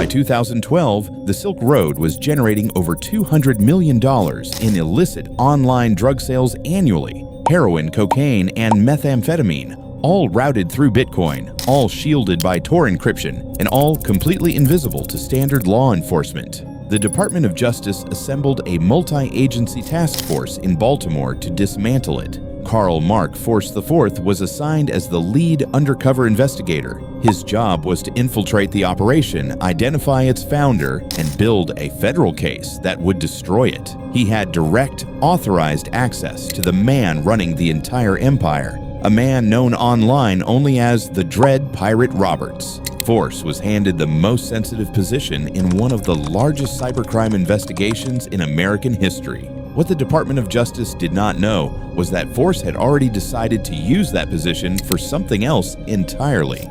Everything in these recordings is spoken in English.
By 2012, the Silk Road was generating over $200 million in illicit online drug sales annually. Heroin, cocaine, and methamphetamine, all routed through Bitcoin, all shielded by Tor encryption, and all completely invisible to standard law enforcement. The Department of Justice assembled a multi-agency task force in Baltimore to dismantle it. Karl Mark Force IV was assigned as the lead undercover investigator. His job was to infiltrate the operation, identify its founder, and build a federal case that would destroy it. He had direct, authorized access to the man running the entire empire, a man known online only as the Dread Pirate Roberts. Force was handed the most sensitive position in one of the largest cybercrime investigations in American history. What the Department of Justice did not know was that Force had already decided to use that position for something else entirely.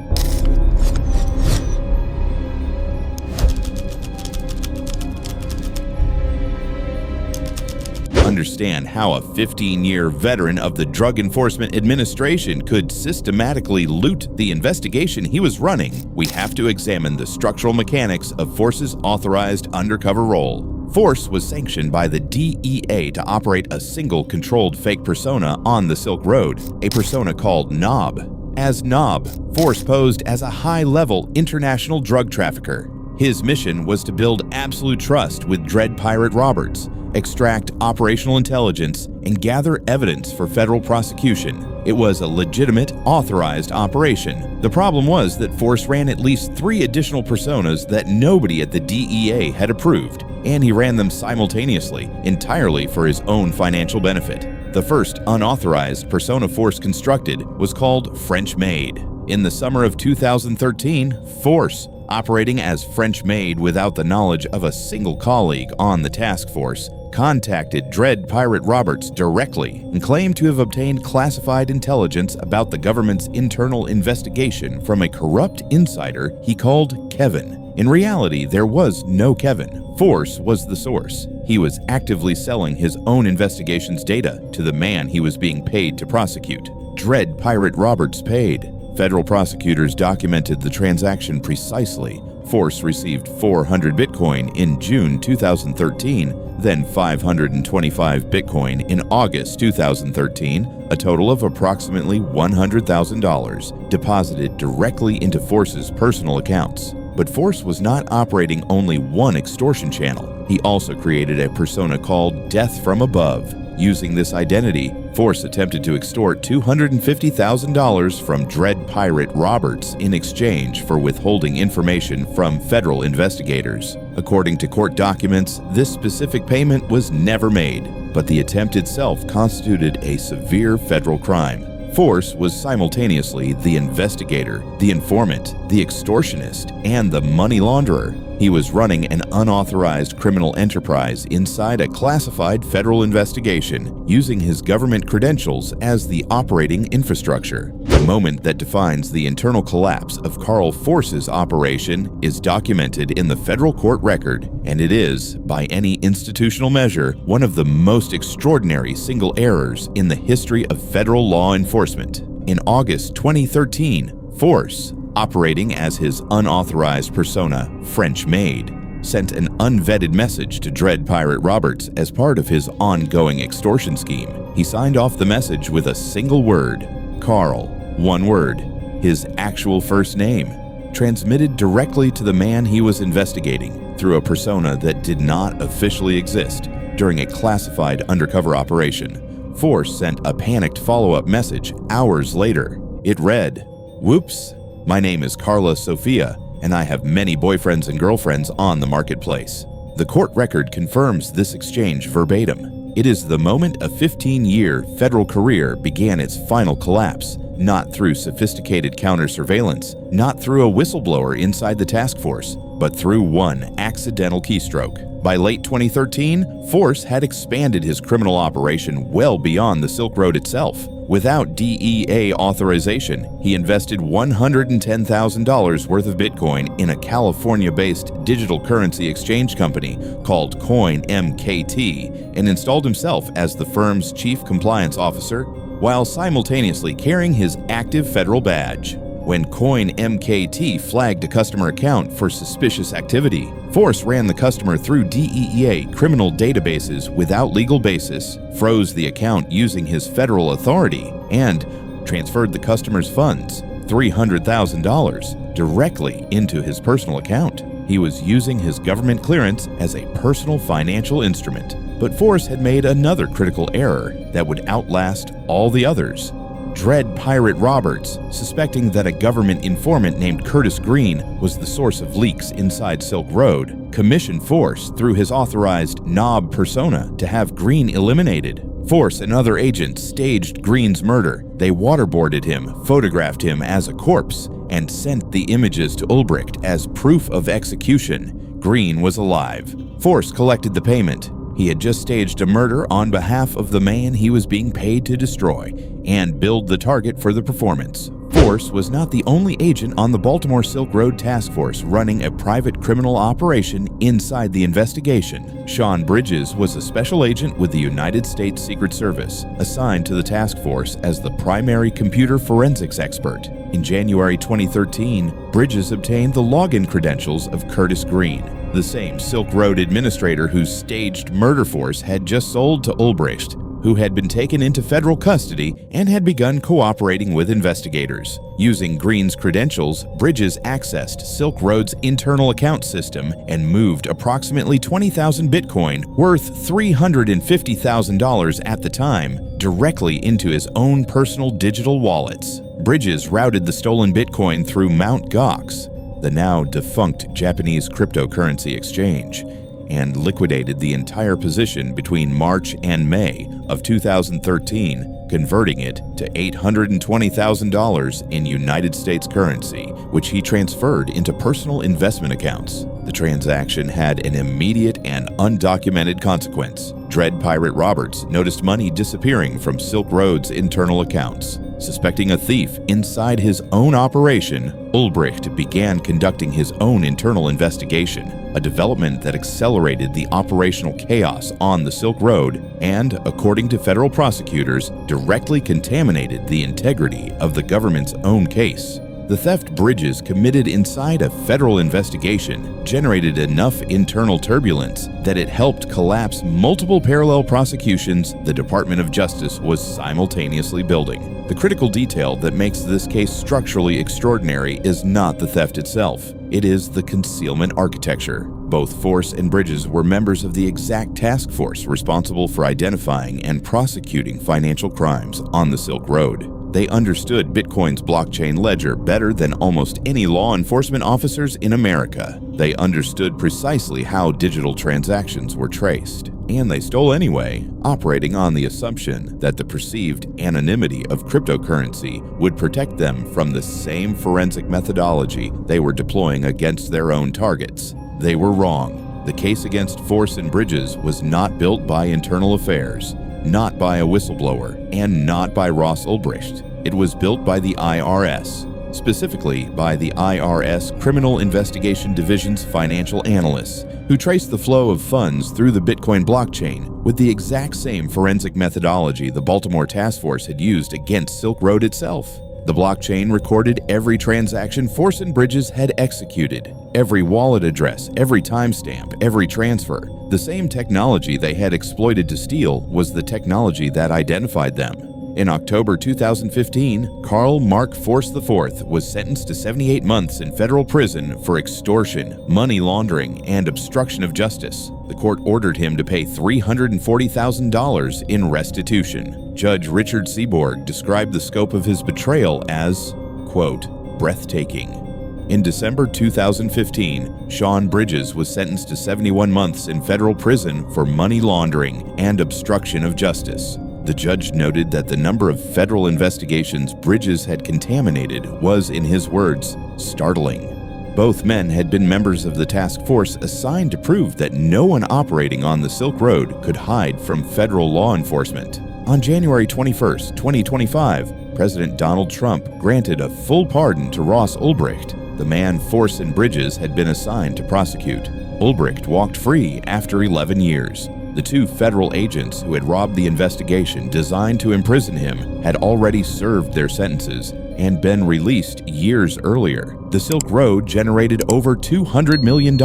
Understand how a 15-year veteran of the Drug Enforcement Administration could systematically loot the investigation he was running, we have to examine the structural mechanics of Force's authorized undercover role. Force was sanctioned by the DEA to operate a single controlled fake persona on the Silk Road, a persona called Knob. As Knob, Force posed as a high-level international drug trafficker. His mission was to build absolute trust with Dread Pirate Roberts, extract operational intelligence, and gather evidence for federal prosecution. It was a legitimate, authorized operation. The problem was that Force ran at least 3 additional personas that nobody at the DEA had approved, and he ran them simultaneously, entirely for his own financial benefit. The first unauthorized persona Force constructed was called French Maid. In the summer of 2013, Force, operating as French Maid without the knowledge of a single colleague on the task force, contacted Dread Pirate Roberts directly and claimed to have obtained classified intelligence about the government's internal investigation from a corrupt insider he called Kevin. In reality, there was no Kevin. Force was the source. He was actively selling his own investigation's data to the man he was being paid to prosecute. Dread Pirate Roberts paid. Federal prosecutors documented the transaction precisely. Force received 400 Bitcoin in June 2013, then 525 Bitcoin in August 2013, a total of approximately $100,000 deposited directly into Force's personal accounts. But Force was not operating only one extortion channel. He also created a persona called Death from Above. Using this identity, Force attempted to extort $250,000 from Dread Pirate Roberts in exchange for withholding information from federal investigators. According to court documents, this specific payment was never made, but the attempt itself constituted a severe federal crime. Force was simultaneously the investigator, the informant, the extortionist, and the money launderer. He was running an unauthorized criminal enterprise inside a classified federal investigation, using his government credentials as the operating infrastructure. The moment that defines the internal collapse of Karl Force's operation is documented in the federal court record, and it is, by any institutional measure, one of the most extraordinary single errors in the history of federal law enforcement. In August 2013, Force, operating as his unauthorized persona, French Maid, sent an unvetted message to Dread Pirate Roberts as part of his ongoing extortion scheme. He signed off the message with a single word, Karl, one word, his actual first name, transmitted directly to the man he was investigating through a persona that did not officially exist during a classified undercover operation. Force sent a panicked follow-up message hours later. It read, "Whoops. My name is Carla Sofia, and I have many boyfriends and girlfriends on the marketplace." The court record confirms this exchange verbatim. It is the moment a 15-year federal career began its final collapse, not through sophisticated counter-surveillance, not through a whistleblower inside the task force, but through one accidental keystroke. By late 2013, Force had expanded his criminal operation well beyond the Silk Road itself. Without DEA authorization, he invested $110,000 worth of Bitcoin in a California-based digital currency exchange company called CoinMKT and installed himself as the firm's chief compliance officer while simultaneously carrying his active federal badge. when CoinMKT flagged a customer account for suspicious activity. Force ran the customer through DEA criminal databases without legal basis, froze the account using his federal authority, and transferred the customer's funds, $300,000, directly into his personal account. He was using his government clearance as a personal financial instrument. But Force had made another critical error that would outlast all the others. Dread Pirate Roberts, suspecting that a government informant named Curtis Green was the source of leaks inside Silk Road, commissioned Force through his authorized Knob persona to have Green eliminated. Force and other agents staged Green's murder. They waterboarded him, photographed him as a corpse, and sent the images to Ulbricht as proof of execution. Green was alive. Force collected the payment. He had just staged a murder on behalf of the man he was being paid to destroy and billed the target for the performance. Force was not the only agent on the Baltimore Silk Road Task Force running a private criminal operation inside the investigation. Sean Bridges was a special agent with the United States Secret Service, assigned to the task force as the primary computer forensics expert. In January 2013, Bridges obtained the login credentials of Curtis Green, the same Silk Road administrator whose staged murder force had just sold to Ulbricht, who had been taken into federal custody and had begun cooperating with investigators. Using Green's credentials, Bridges accessed Silk Road's internal account system and moved approximately 20,000 Bitcoin, worth $350,000 at the time, directly into his own personal digital wallets. Bridges routed the stolen Bitcoin through Mt. Gox, the now defunct Japanese cryptocurrency exchange, and liquidated the entire position between March and May of 2013, converting it to $820,000 in United States currency, which he transferred into personal investment accounts. The transaction had an immediate and undocumented consequence. Dread Pirate Roberts noticed money disappearing from Silk Road's internal accounts. Suspecting a thief inside his own operation, Ulbricht began conducting his own internal investigation, a development that accelerated the operational chaos on the Silk Road and, according to federal prosecutors, directly contaminated the integrity of the government's own case. The theft Bridges committed inside a federal investigation generated enough internal turbulence that it helped collapse multiple parallel prosecutions the Department of Justice was simultaneously building. The critical detail that makes this case structurally extraordinary is not the theft itself. It is the concealment architecture. Both Force and Bridges were members of the exact task force responsible for identifying and prosecuting financial crimes on the Silk Road. They understood Bitcoin's blockchain ledger better than almost any law enforcement officers in America. They understood precisely how digital transactions were traced, and they stole anyway, operating on the assumption that the perceived anonymity of cryptocurrency would protect them from the same forensic methodology they were deploying against their own targets. They were wrong. The case against Force and Bridges was not built by internal affairs, not by a whistleblower, and not by Ross Ulbricht. It was built by the IRS, specifically by the IRS Criminal Investigation Division's financial analysts, who traced the flow of funds through the Bitcoin blockchain with the exact same forensic methodology the Baltimore Task Force had used against Silk Road itself. The blockchain recorded every transaction Force and Bridges had executed, every wallet address, every timestamp, every transfer. The same technology they had exploited to steal was the technology that identified them. In October 2015, Karl Mark Force IV was sentenced to 78 months in federal prison for extortion, money laundering, and obstruction of justice. The court ordered him to pay $340,000 in restitution. Judge Richard Seaborg described the scope of his betrayal as, quote, breathtaking. In December 2015, Sean Bridges was sentenced to 71 months in federal prison for money laundering and obstruction of justice. The judge noted that the number of federal investigations Bridges had contaminated was, in his words, startling. Both men had been members of the task force assigned to prove that no one operating on the Silk Road could hide from federal law enforcement. On January 21, 2025, President Donald Trump granted a full pardon to Ross Ulbricht, the man Force and Bridges had been assigned to prosecute. Ulbricht walked free after 11 years. The two federal agents who had robbed the investigation designed to imprison him had already served their sentences, and been released years earlier. The Silk Road generated over $200 million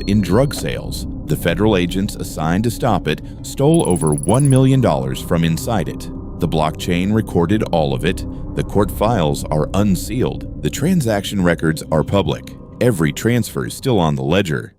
in drug sales. The federal agents assigned to stop it stole over $1 million from inside it. The blockchain recorded all of it. The court files are unsealed. The transaction records are public. Every transfer is still on the ledger.